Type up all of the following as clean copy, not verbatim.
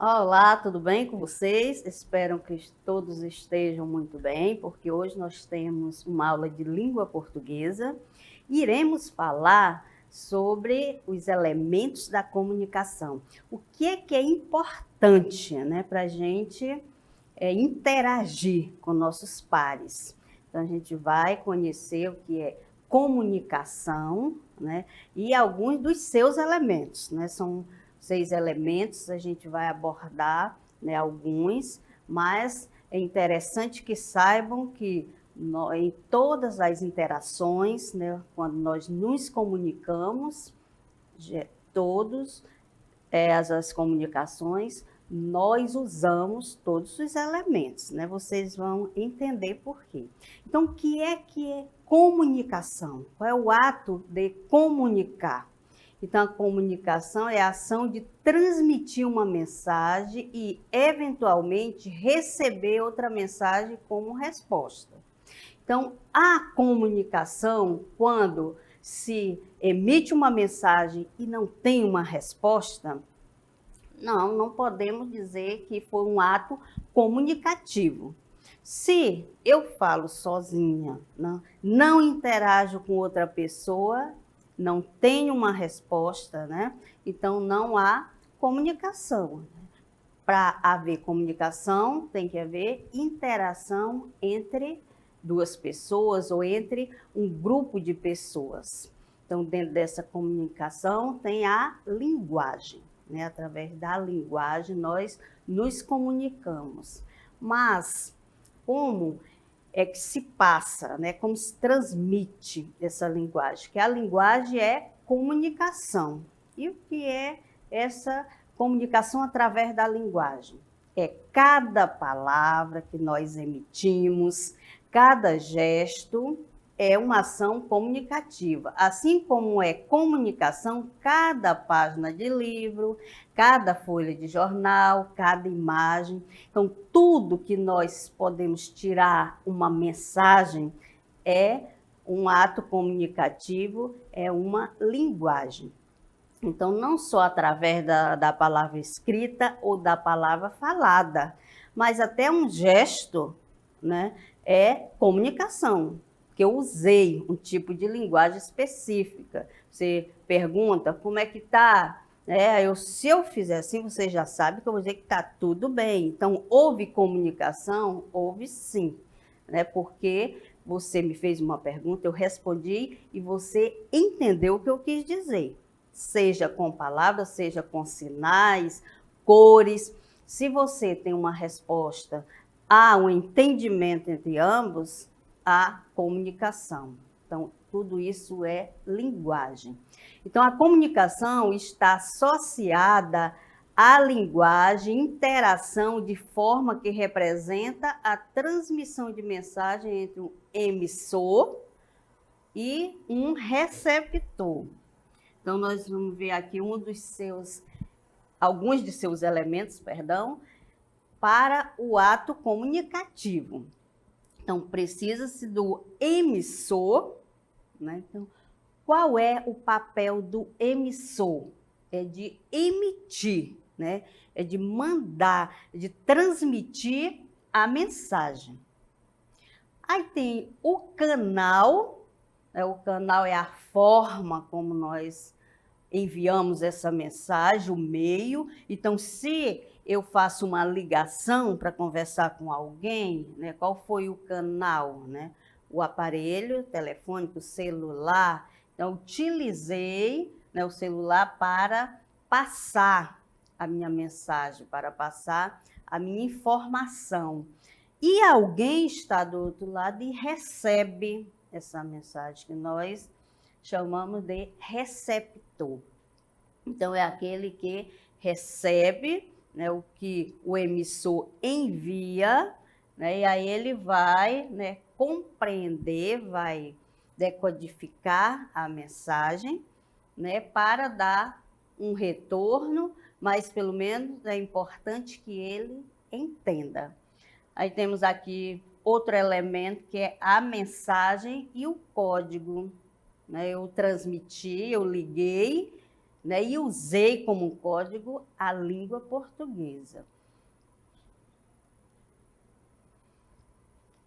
Olá, tudo bem com vocês? Espero que todos estejam muito bem, porque hoje nós temos uma aula de língua portuguesa. Iremos falar sobre os elementos da comunicação. O que é importante, né, para a gente interagir com nossos pares. Então, a gente vai conhecer o que é comunicação, né, e alguns dos seus elementos, né, são 6 elementos, a gente vai abordar, né, alguns, mas é interessante que saibam que em todas as interações, né, quando nós nos comunicamos, todos as comunicações, nós usamos todos os elementos, né? Vocês vão entender por quê. Então, o que é comunicação? Qual é o ato de comunicar? Então, a comunicação é a ação de transmitir uma mensagem e, eventualmente, receber outra mensagem como resposta. Então, a comunicação, quando se emite uma mensagem e não tem uma resposta, não podemos dizer que foi um ato comunicativo. Se eu falo sozinha, não interajo com outra pessoa, não tenho uma resposta, né? Então não há comunicação. Para haver comunicação, tem que haver interação entre duas pessoas ou entre um grupo de pessoas. Então, dentro dessa comunicação, tem a linguagem, né? Através da linguagem, nós nos comunicamos. Mas, como é que se passa, né? Como se transmite essa linguagem? Que a linguagem é comunicação. E o que é essa comunicação através da linguagem? É cada palavra que nós emitimos, cada gesto é uma ação comunicativa. Assim como é comunicação, cada página de livro, cada folha de jornal, cada imagem. Então, tudo que nós podemos tirar uma mensagem é um ato comunicativo, é uma linguagem. Então, não só através da palavra escrita ou da palavra falada, mas até um gesto, né, é comunicação, que eu usei um tipo de linguagem específica. Você pergunta como é que está, se eu fizer assim, você já sabe que eu vou dizer que está tudo bem. Então, houve comunicação? Houve sim, né, porque você me fez uma pergunta, eu respondi e você entendeu o que eu quis dizer. Seja com palavras, seja com sinais, cores. Se você tem uma resposta, há um entendimento entre ambos, há comunicação. Então, tudo isso é linguagem. Então, a comunicação está associada à linguagem, interação de forma que representa a transmissão de mensagem entre um emissor e um receptor. Então, nós vamos ver aqui alguns de seus elementos, para o ato comunicativo. Então, precisa-se do emissor, né? Então, qual é o papel do emissor? É de emitir, né? É de mandar, de transmitir a mensagem. Aí tem o canal, né? O canal é a forma como nós enviamos essa mensagem, o meio. Então, se eu faço uma ligação para conversar com alguém, né, qual foi o canal, né? O aparelho telefônico, celular. Então, utilizei, né, o celular para passar a minha mensagem, para passar a minha informação. E alguém está do outro lado e recebe essa mensagem, que nós chamamos de receptor. Então, é aquele que recebe, né, o que o emissor envia, né, e aí ele vai, né, compreender, vai decodificar a mensagem, né, para dar um retorno, mas pelo menos é importante que ele entenda. Aí temos aqui outro elemento que é a mensagem e o código, né? Eu transmiti, eu liguei, né? E usei como código a língua portuguesa.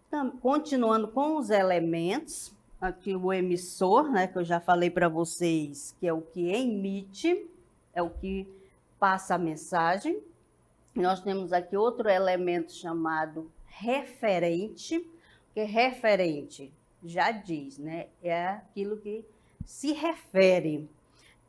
Então, continuando com os elementos, aqui o emissor, né, que eu já falei para vocês, que é o que emite, é o que passa a mensagem. Nós temos aqui outro elemento chamado referente, que referente já diz, né, é aquilo que se refere,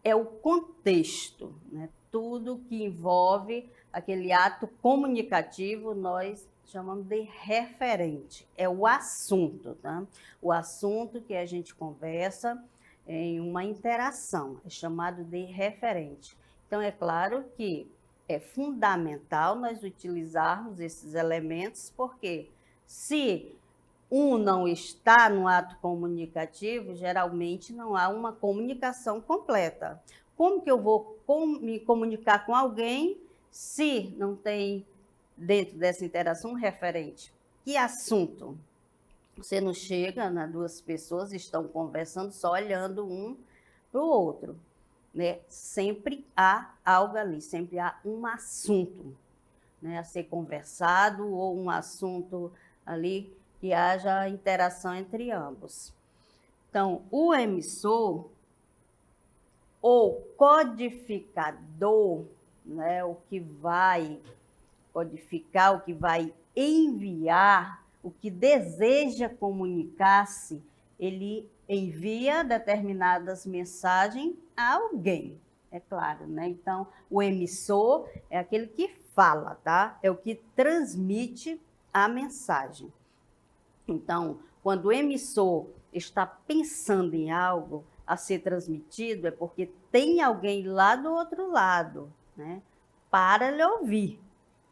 é o contexto, né? Tudo que envolve aquele ato comunicativo, nós chamamos de referente, é o assunto, tá? O assunto que a gente conversa em uma interação, é chamado de referente. Então, é claro que é fundamental nós utilizarmos esses elementos, porque se um não está no ato comunicativo, geralmente não há uma comunicação completa. Como que eu vou me comunicar com alguém se não tem dentro dessa interação um referente? Que assunto? Você não chega, né, duas pessoas estão conversando só olhando um para o outro, né? Sempre há algo ali, sempre há um assunto, né, a ser conversado ou um assunto ali que haja interação entre ambos. Então, o emissor ou codificador, né, o que vai codificar, o que vai enviar, o que deseja comunicar-se, ele envia determinadas mensagens a alguém, é claro, né? Então, o emissor é aquele que fala, tá? É o que transmite a mensagem. Então, quando o emissor está pensando em algo a ser transmitido, é porque tem alguém lá do outro lado, né, para lhe ouvir.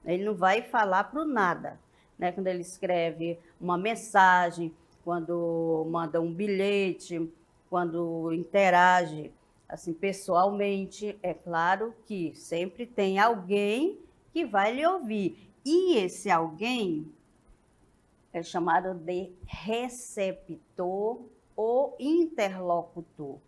Ele não vai falar para o nada, né? Quando ele escreve uma mensagem, quando manda um bilhete, quando interage assim pessoalmente, é claro que sempre tem alguém que vai lhe ouvir. E esse alguém é chamado de receptor ou interlocutor,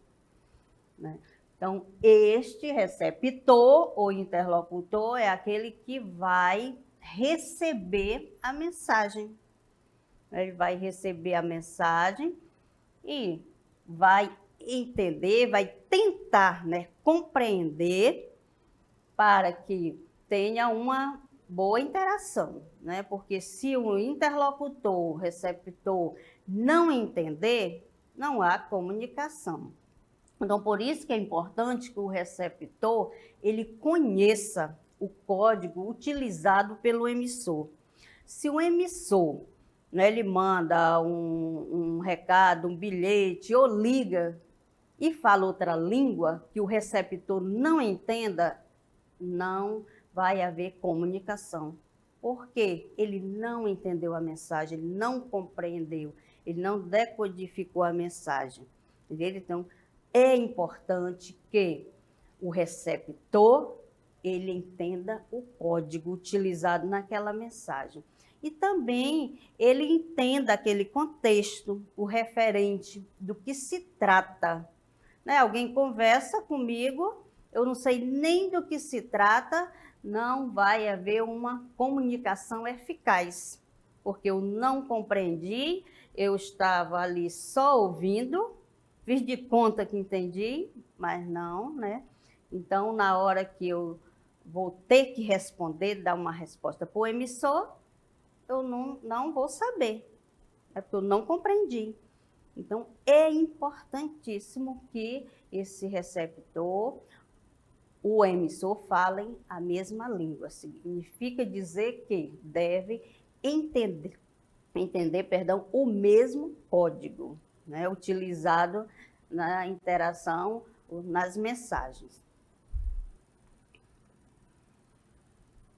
né? Então, este receptor ou interlocutor é aquele que vai receber a mensagem. Ele vai receber a mensagem e vai entender, vai tentar, né, compreender para que tenha uma boa interação, né? Porque se o interlocutor, o receptor, não entender, não há comunicação. Então, por isso que é importante que o receptor ele conheça o código utilizado pelo emissor. Se o emissor, né, ele manda um recado, um bilhete ou liga e fala outra língua que o receptor não entenda, não vai haver comunicação. Porque ele não entendeu a mensagem, ele não compreendeu, ele não decodificou a mensagem. Entendeu? Então, é importante que o receptor ele entenda o código utilizado naquela mensagem. E também ele entenda aquele contexto, o referente do que se trata. Né? Alguém conversa comigo, eu não sei nem do que se trata, não vai haver uma comunicação eficaz, porque eu não compreendi, eu estava ali só ouvindo, fiz de conta que entendi, mas não, né? Então, na hora que eu vou ter que responder, dar uma resposta para o emissor, eu não vou saber, é porque eu não compreendi. Então, é importantíssimo que esse receptor, o emissor, falem a mesma língua. Significa dizer que deve entender o mesmo código, né, utilizado na interação, nas mensagens.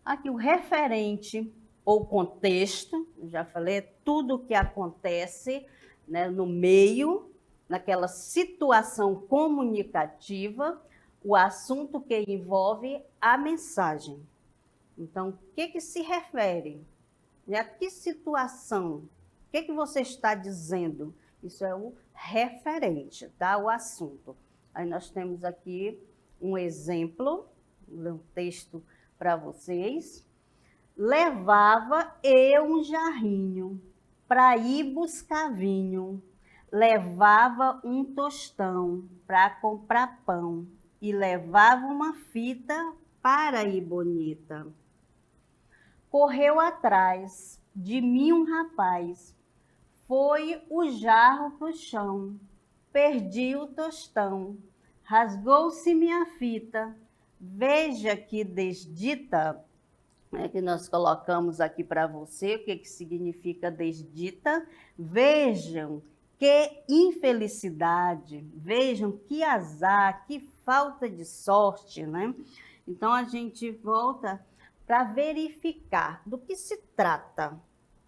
Aqui o referente ou contexto, já falei, é tudo o que acontece, né, no meio, naquela situação comunicativa, o assunto que envolve a mensagem. Então, o que se refere? A que situação? O que você está dizendo? Isso é o referente, tá? O assunto. Aí nós temos aqui um exemplo, um texto para vocês. Levava eu um jarrinho para ir buscar vinho. Levava um tostão para comprar pão. E levava uma fita para ir bonita. Correu atrás de mim um rapaz. Foi o jarro pro chão. Perdi o tostão. Rasgou-se minha fita. Veja que desdita, que nós colocamos aqui para você, o que significa desdita. Vejam que infelicidade, vejam que azar, que falta de sorte, né? Então, a gente volta para verificar do que se trata,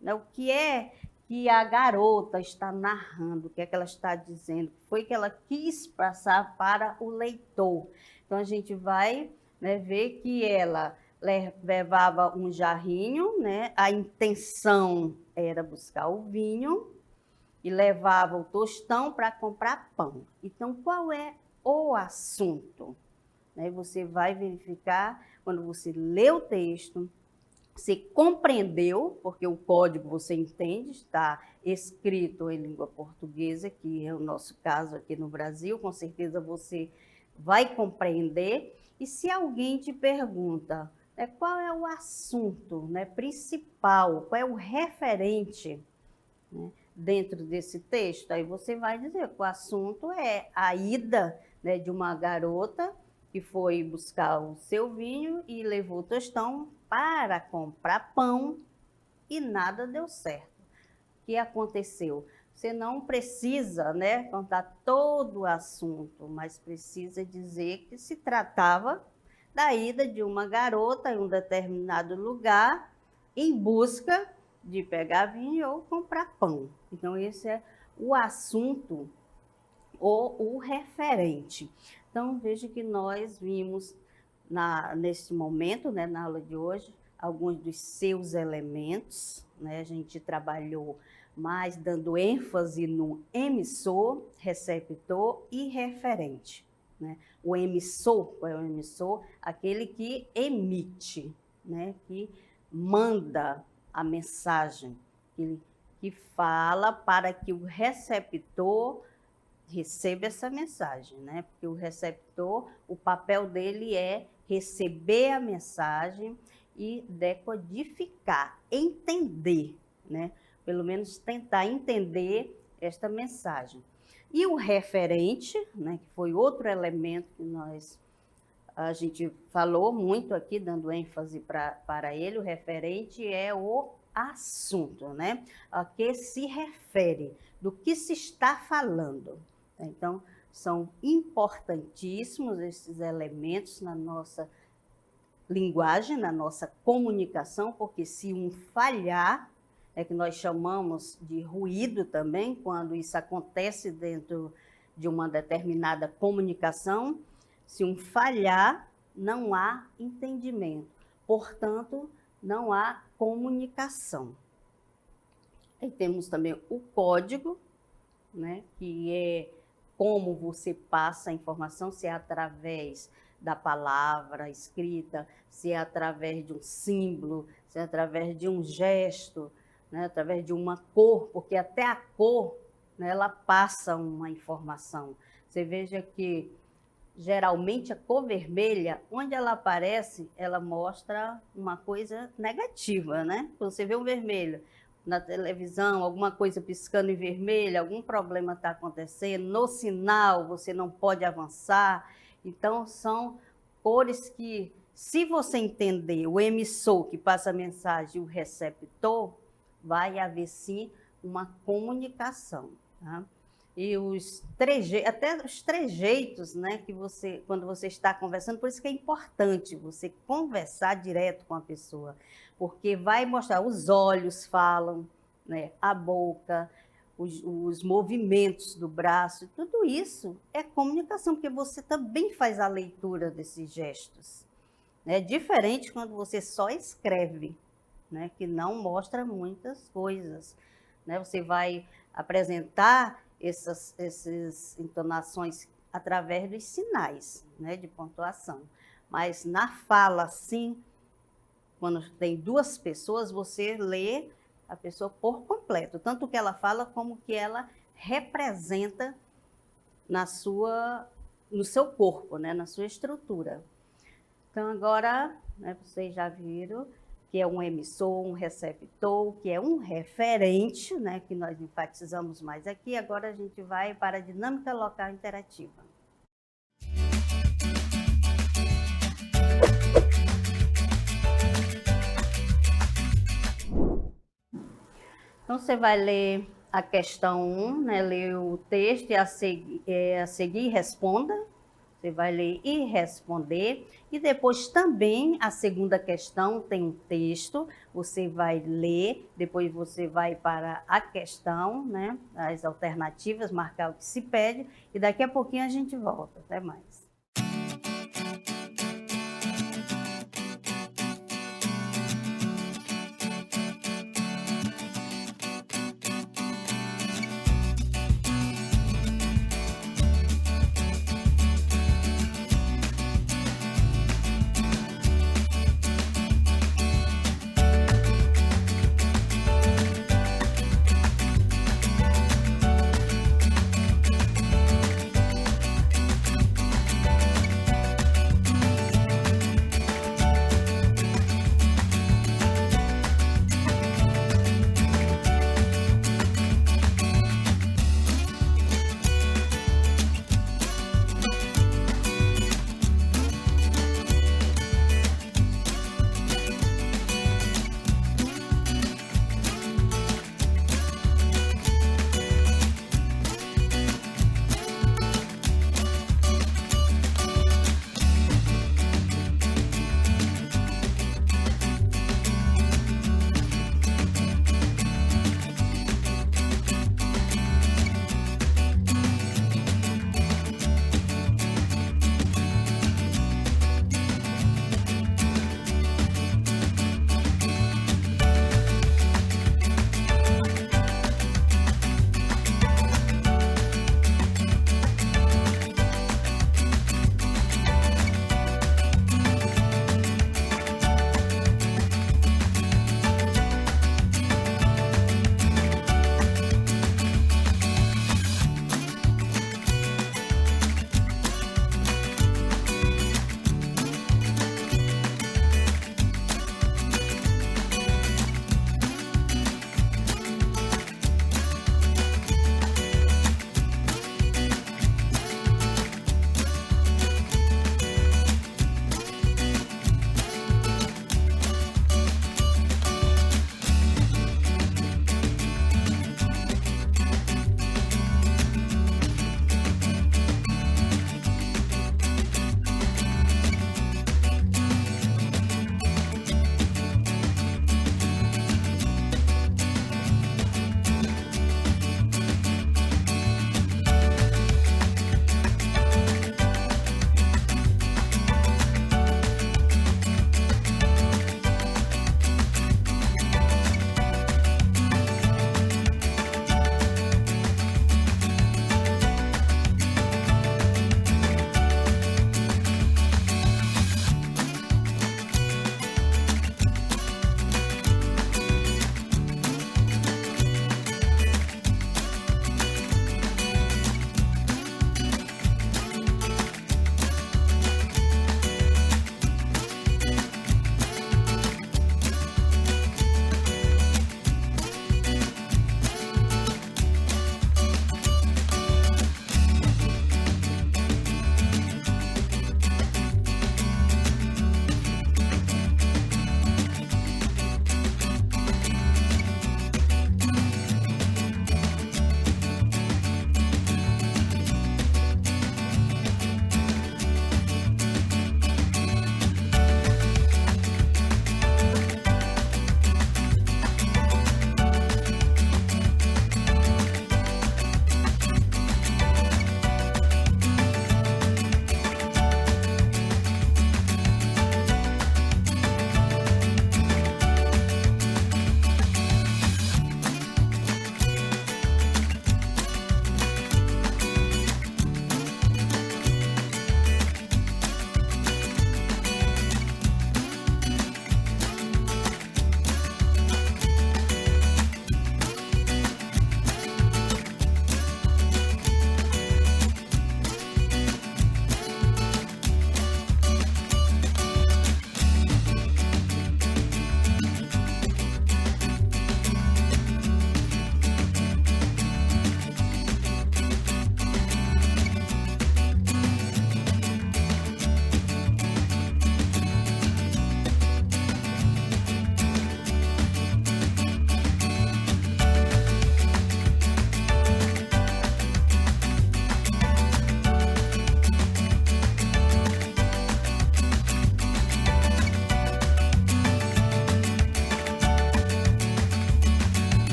né? O que é que a garota está narrando, o que é que ela está dizendo, o que foi que ela quis passar para o leitor. Então, a gente vai, né, ver que ela levava um jarrinho, né? A intenção era buscar o vinho e levava o tostão para comprar pão. Então, qual é o assunto? Você vai verificar quando você lê o texto, você compreendeu, porque o código você entende, está escrito em língua portuguesa, que é o nosso caso aqui no Brasil, com certeza você vai compreender. E se alguém te pergunta, qual é o assunto, principal, qual é o referente, dentro desse texto, aí você vai dizer que o assunto é a ida, de uma garota que foi buscar o seu vinho e levou o tostão para comprar pão e nada deu certo. O que aconteceu? Você não precisa, contar todo o assunto, mas precisa dizer que se tratava da ida de uma garota em um determinado lugar em busca de pegar vinho ou comprar pão. Então, esse é o assunto ou o referente. Então, veja que nós vimos nesse momento, na aula de hoje, alguns dos seus elementos. A gente trabalhou mais dando ênfase no emissor, receptor e referente. O emissor, qual é o emissor? Aquele que emite, que manda a mensagem, que fala para que o receptor receba essa mensagem, Porque o receptor, o papel dele é receber a mensagem e decodificar, entender, Pelo menos tentar entender esta mensagem. E o referente, que foi outro elemento que a gente falou muito aqui, dando ênfase para ele, o referente é o assunto, A que se refere, do que se está falando. Então, são importantíssimos esses elementos na nossa linguagem, na nossa comunicação, porque se um falhar, que nós chamamos de ruído também, quando isso acontece dentro de uma determinada comunicação, se um falhar, não há entendimento. Portanto, não há comunicação. E temos também o código, que é como você passa a informação, se é através da palavra escrita, se é através de um símbolo, se é através de um gesto, através de uma cor, porque até a cor, ela passa uma informação. Você veja que, geralmente, a cor vermelha, onde ela aparece, ela mostra uma coisa negativa, Você vê o vermelho na televisão, alguma coisa piscando em vermelho, algum problema está acontecendo, no sinal você não pode avançar. Então, são cores que, se você entender o emissor que passa a mensagem e o receptor, vai haver sim uma comunicação. Tá? E até os trejeitos, que você, quando você está conversando, por isso que é importante você conversar direto com a pessoa, porque vai mostrar, os olhos falam, a boca, os movimentos do braço, tudo isso é comunicação, porque você também faz a leitura desses gestos. É diferente quando você só escreve, que não mostra muitas coisas. Você vai apresentar essas entonações através dos sinais, né, de pontuação. Mas na fala, sim, quando tem duas pessoas, você lê a pessoa por completo, tanto o que ela fala como o que ela representa no seu corpo, né, na sua estrutura. Então, agora, né, vocês já viram que é um emissor, um receptor, que é um referente, né, que nós enfatizamos mais aqui. Agora a gente vai para a dinâmica local interativa. Então, você vai ler a questão 1, né, ler o texto e a seguir responda. Você vai ler e responder. E depois também a segunda questão tem um texto, você vai ler, depois você vai para a questão, né, as alternativas, marcar o que se pede, e daqui a pouquinho a gente volta. Até mais.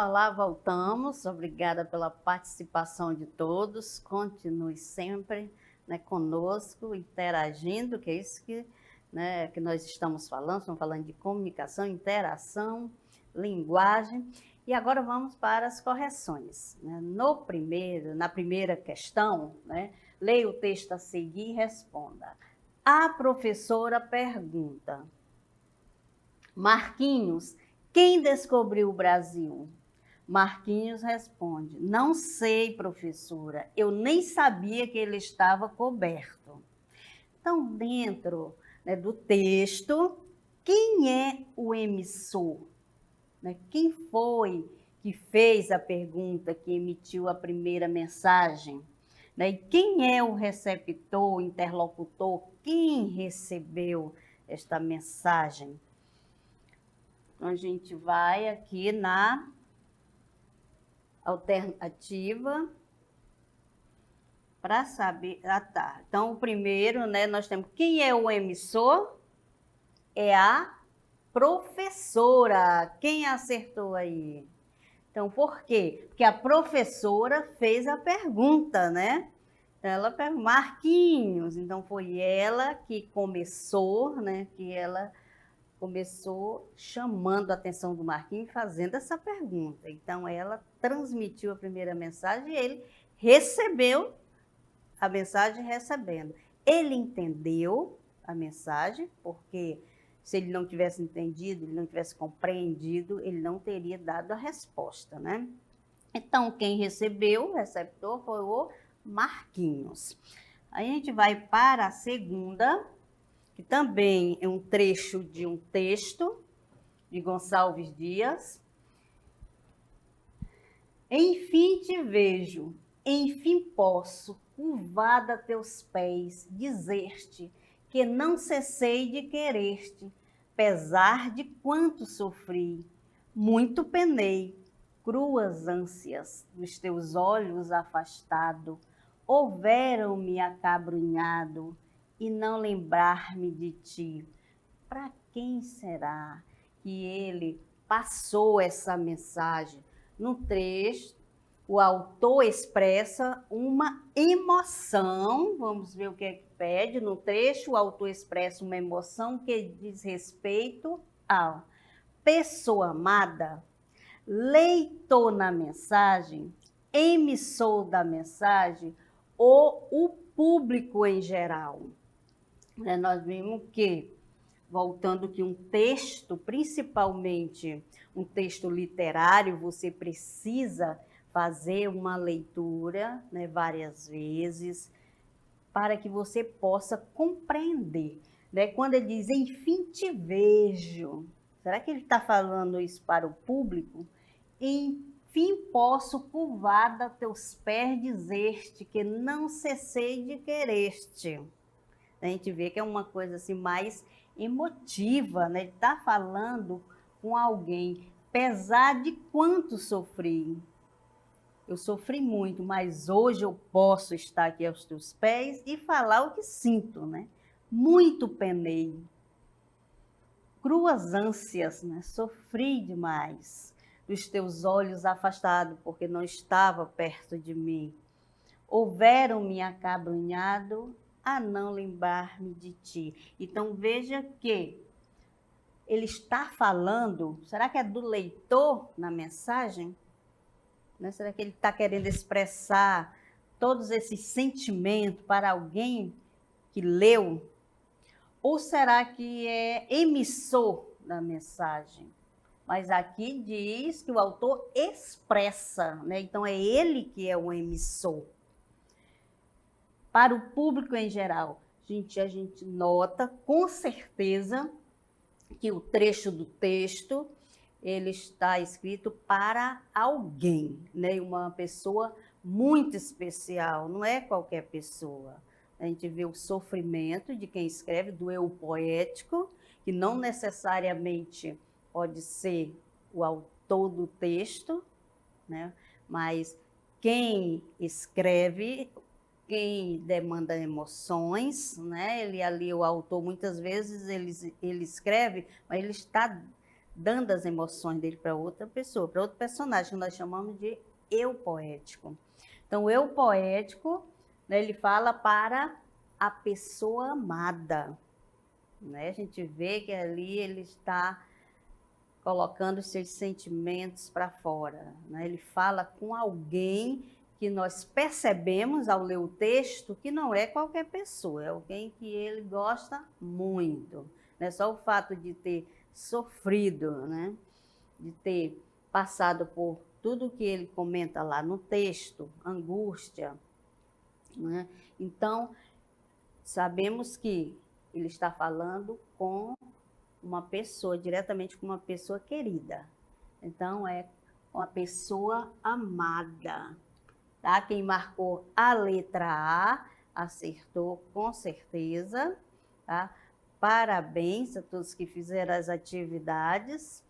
nós lá voltamos. Obrigada pela participação de todos. Continue sempre, né, conosco, interagindo, que é isso que, né, que nós estamos falando de comunicação, interação, linguagem. E agora vamos para as correções, né? Na primeira questão, né, leia o texto a seguir e responda. A professora pergunta: Marquinhos, quem descobriu o Brasil? Marquinhos responde: não sei, professora, eu nem sabia que ele estava coberto. Então, dentro, né, do texto, quem é o emissor? Né? Quem foi que fez a pergunta, que emitiu a primeira mensagem? Né? E quem é o receptor, o interlocutor? Quem recebeu esta mensagem? Então, a gente vai aqui na alternativa para saber. Ah, tá. Então, o primeiro, né, nós temos quem é o emissor? É a professora. Quem acertou aí? Então, por quê? Porque a professora fez a pergunta, né? Ela perguntou, Marquinhos. Então, foi ela que começou, né? Que ela começou chamando a atenção do Marquinhos, fazendo essa pergunta. Então, ela transmitiu a primeira mensagem e ele recebeu a mensagem recebendo. Ele entendeu a mensagem, porque se ele não tivesse entendido, ele não tivesse compreendido, ele não teria dado a resposta, né? Então, quem recebeu, o receptor, foi o Marquinhos. Aí a gente vai para a segunda, que também é um trecho de um texto de Gonçalves Dias. Enfim te vejo, enfim posso, curvada a teus pés, dizer-te que não cessei de querer-te, pesar de quanto sofri, muito penei, cruas ânsias dos teus olhos afastado, houveram-me acabrunhado, e não lembrar-me de ti. Para quem será que ele passou essa mensagem? No trecho, o autor expressa uma emoção, vamos ver o que é que pede. No trecho, o autor expressa uma emoção que diz respeito à pessoa amada, leitor na mensagem, emissor da mensagem ou o público em geral. Nós vimos que, voltando que um texto, principalmente um texto literário, você precisa fazer uma leitura, né, várias vezes, para que você possa compreender. Né? Quando ele diz, enfim te vejo, será que ele está falando isso para o público? Enfim posso, curvada a teus pés, dizer-te que não cessei de querer-te. A gente vê que é uma coisa assim mais emotiva, né? Ele está falando com alguém, apesar de quanto sofri. Eu sofri muito, mas hoje eu posso estar aqui aos teus pés e falar o que sinto, né? Muito penei, cruas ânsias, né? Sofri demais, dos teus olhos afastados, porque não estava perto de mim. Houveram-me acabrunhado a não lembrar-me de ti. Então, veja que ele está falando, será que é do leitor na mensagem? Né? Será que ele está querendo expressar todos esses sentimentos para alguém que leu? Ou será que é emissor da mensagem? Mas aqui diz que o autor expressa, né? Então é ele que é o emissor. Para o público em geral, a gente nota com certeza que o trecho do texto ele está escrito para alguém, né? Uma pessoa muito especial, não é qualquer pessoa. A gente vê o sofrimento de quem escreve, do eu poético, que não necessariamente pode ser o autor do texto, né? Mas quem escreve, quem demanda emoções, né? Ele ali, o autor, muitas vezes ele escreve, mas ele está dando as emoções dele para outra pessoa, para outro personagem, que nós chamamos de eu poético. Então, o eu poético, né, ele fala para a pessoa amada. Né? A gente vê que ali ele está colocando os seus sentimentos para fora. Né? Ele fala com alguém que nós percebemos ao ler o texto que não é qualquer pessoa, é alguém que ele gosta muito. Né? Só o fato de ter sofrido, né? De ter passado por tudo que ele comenta lá no texto, angústia. Né? Então, sabemos que ele está falando com uma pessoa, diretamente com uma pessoa querida. Então, é uma pessoa amada. Tá? Quem marcou a letra A acertou com certeza. Tá? Parabéns a todos que fizeram as atividades,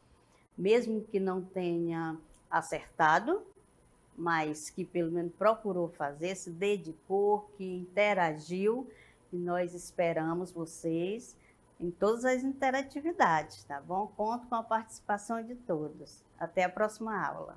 mesmo que não tenha acertado, mas que pelo menos procurou fazer, se dedicou, que interagiu, e nós esperamos vocês em todas as interatividades, tá bom? Conto com a participação de todos. Até a próxima aula.